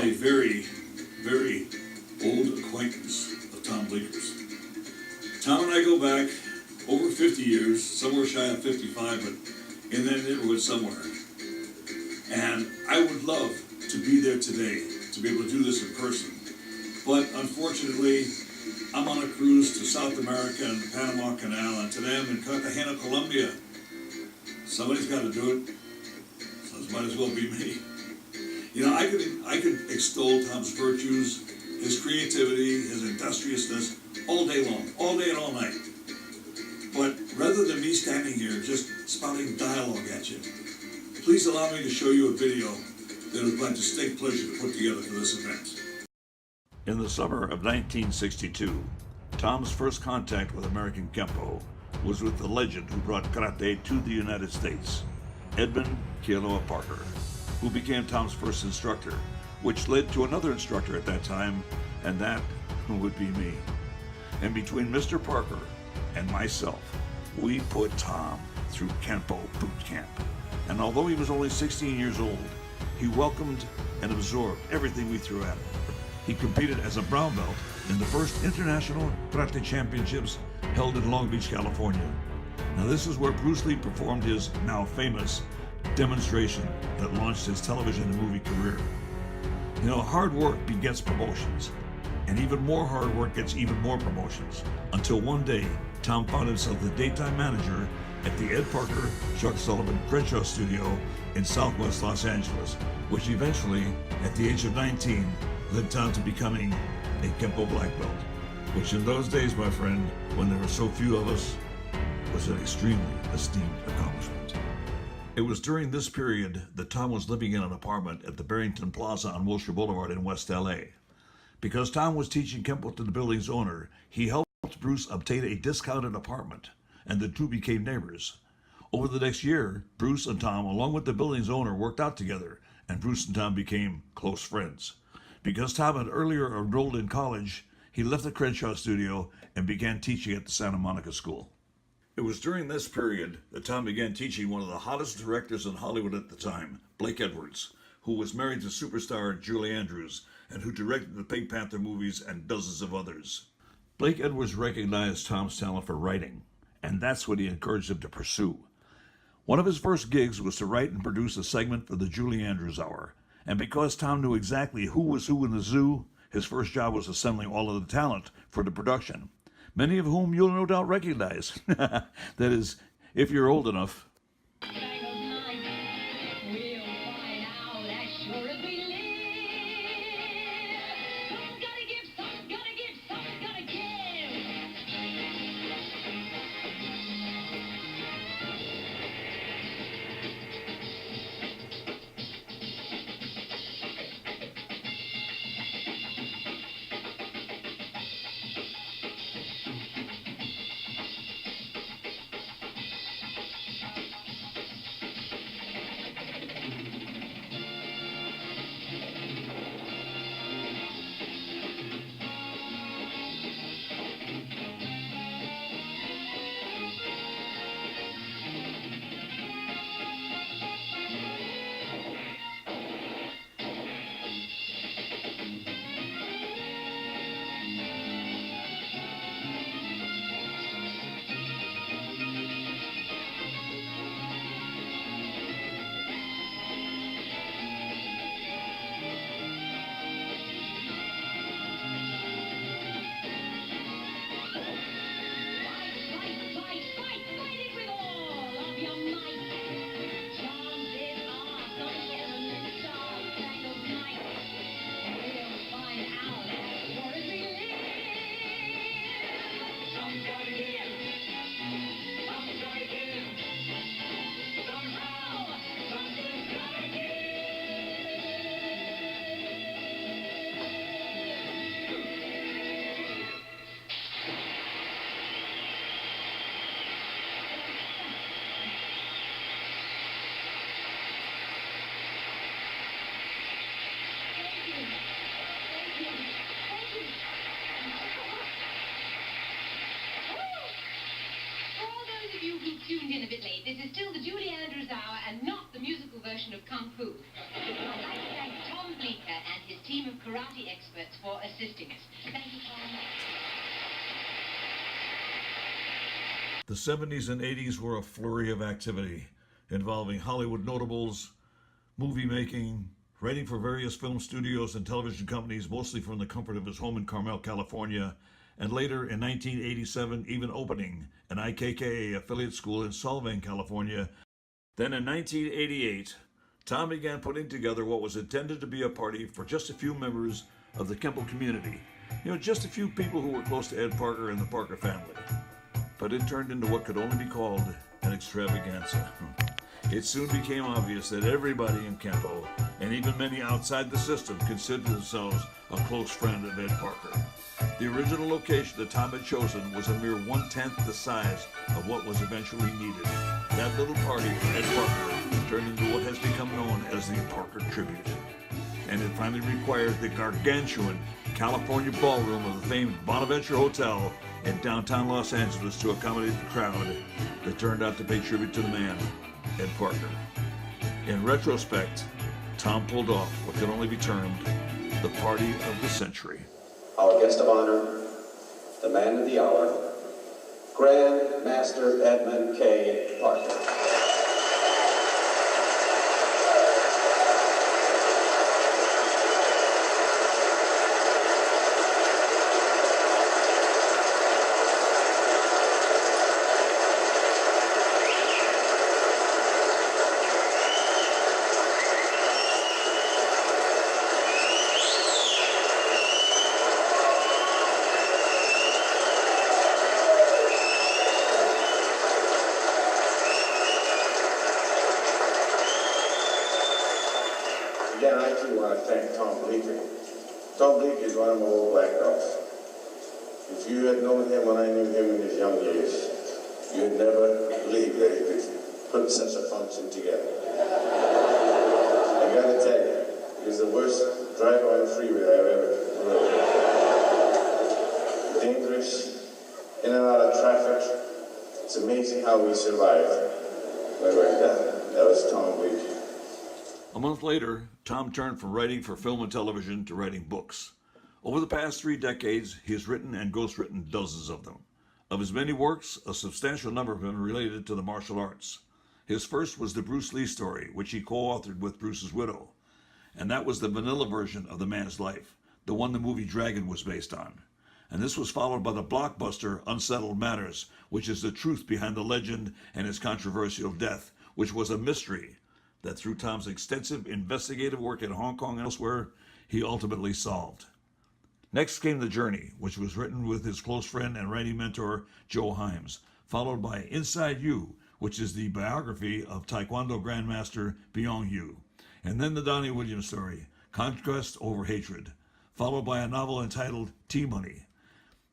a very, very old acquaintance of Tom Bleecker's. Tom and I go back over 50 years, somewhere shy of 55, but in that neighborhood somewhere. And I would love to be there today, to be able to do this in person. But unfortunately, I'm on a cruise to South America and the Panama Canal, and today I'm in Cartagena, Colombia. Somebody's got to do it, so it might as well be me. You know, I could extol Tom's virtues, his creativity, his industriousness, all day long, all day and all night. But rather than me standing here just spouting dialogue at you, please allow me to show you a video that it was my distinct pleasure to put together for this event. In the summer of 1962, Tom's first contact with American Kempo was with the legend who brought karate to the United States, Edmund Kealoha Parker, who became Tom's first instructor, which led to another instructor at that time, and that would be me. And between Mr. Parker and myself, we put Tom through Kempo boot camp. And although he was only 16 years old, he welcomed and absorbed everything we threw at him. He competed as a brown belt in the first International Karate Championships held in Long Beach, California. Now this is where Bruce Lee performed his now famous demonstration that launched his television and movie career. You know, hard work begets promotions, and even more hard work gets even more promotions, until one day Tom found himself the daytime manager at the Ed Parker, Chuck Sullivan Crenshaw studio in Southwest Los Angeles, which eventually, at the age of 19, led Tom to becoming a Kempo black belt, which in those days, my friend, when there were so few of us, was an extremely esteemed accomplishment. It was during this period that Tom was living in an apartment at the Barrington Plaza on Wilshire Boulevard in West LA. Because Tom was teaching Kempo to the building's owner, he helped Bruce obtain a discounted apartment, and the two became neighbors. Over the next year, Bruce and Tom, along with the building's owner, worked out together, and Bruce and Tom became close friends. Because Tom had earlier enrolled in college, he left the Crenshaw studio and began teaching at the Santa Monica School. It was during this period that Tom began teaching one of the hottest directors in Hollywood at the time, Blake Edwards, who was married to superstar Julie Andrews and who directed the Pink Panther movies and dozens of others. Blake Edwards recognized Tom's talent for writing, and that's what he encouraged him to pursue. One of his first gigs was to write and produce a segment for the Julie Andrews Hour, and because Tom knew exactly who was who in the zoo, his first job was assembling all of the talent for the production, many of whom you'll no doubt recognize. That is, if you're old enough. Tuned in a bit late. This is still the Julie Andrews Hour and not the musical version of Kung Fu. I'd like to thank Tom Bleecker and his team of karate experts for assisting us. Thank you, Tom. The 70s and 80s were a flurry of activity involving Hollywood notables, movie making, writing for various film studios and television companies, mostly from the comfort of his home in Carmel, California, and later in 1987 even opening an IKKA affiliate school in Solvang, California. Then in 1988, Tom began putting together what was intended to be a party for just a few members of the Kempo community. Just a few people who were close to Ed Parker and the Parker family. But it turned into what could only be called an extravaganza. It soon became obvious that everybody in Kempo, and even many outside the system, considered themselves a close friend of Ed Parker. The original location that Tom had chosen was a mere 1/10 the size of what was eventually needed. That little party for Ed Parker turned into what has become known as the Parker Tribute. And it finally required the gargantuan California ballroom of the famed Bonaventure Hotel in downtown Los Angeles to accommodate the crowd that turned out to pay tribute to the man, Ed Parker. In retrospect, Tom pulled off what could only be termed the party of the century. Our guest of honor, the man of the hour, Grand Master Edmund K. Parker. Again, I too want to thank Tom Bleecker. Tom Bleecker is one of my old black belts. If you had known him when I knew him in his young years, you'd never believe that he could put such a function together. I gotta tell you, he's the worst driver on the freeway I've ever rode. Dangerous, in and out of traffic. It's amazing how we survived. That was Tom Bleecker. A month later, Tom turned from writing for film and television to writing books. Over the past 3 decades, he has written and ghostwritten dozens of them. Of his many works, a substantial number of them related to the martial arts. His first was the Bruce Lee story, which he co-authored with Bruce's widow. And that was the vanilla version of The Man's Life, the one the movie Dragon was based on. And this was followed by the blockbuster Unsettled Matters, which is the truth behind the legend and his controversial death, which was a mystery that through Tom's extensive investigative work in Hong Kong and elsewhere, he ultimately solved. Next came The Journey, which was written with his close friend and writing mentor, Joe Himes, followed by Inside You, which is the biography of Taekwondo Grandmaster Byung Yu, and then the Donnie Williams story, Conquest Over Hatred, followed by a novel entitled T-Money.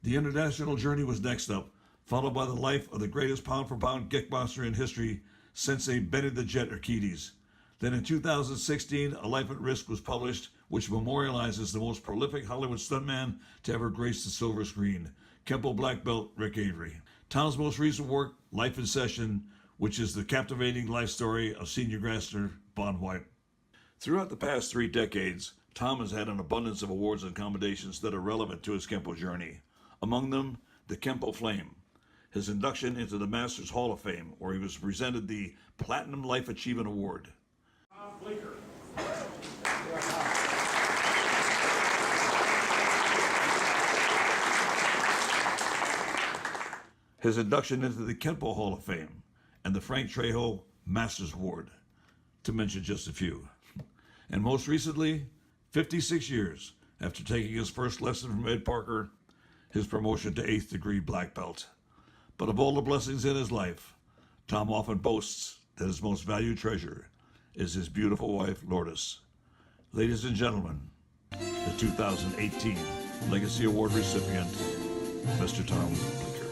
The international journey was next up, followed by the life of the greatest pound-for-pound kickboxer in history, Sensei Benny the Jet Urquidez. Then in 2016, A Life at Risk was published, which memorializes the most prolific Hollywood stuntman to ever grace the silver screen, Kempo black belt Rick Avery. Tom's most recent work, Life in Session, which is the captivating life story of senior grandmaster Bon White. Throughout the past 3 decades, Tom has had an abundance of awards and commendations that are relevant to his Kempo journey. Among them, the Kempo Flame, his induction into the Masters Hall of Fame, where he was presented the Platinum Life Achievement Award. Bleecker. His induction into the Kempo Hall of Fame and the Frank Trejo Masters Award, to mention just a few. And most recently, 56 years after taking his first lesson from Ed Parker, his promotion to 8th degree black belt. But of all the blessings in his life, Tom often boasts that his most valued treasure is his beautiful wife, Lourdes. Ladies and gentlemen, the 2018 Legacy Award recipient, Mr. Tom Bleecker.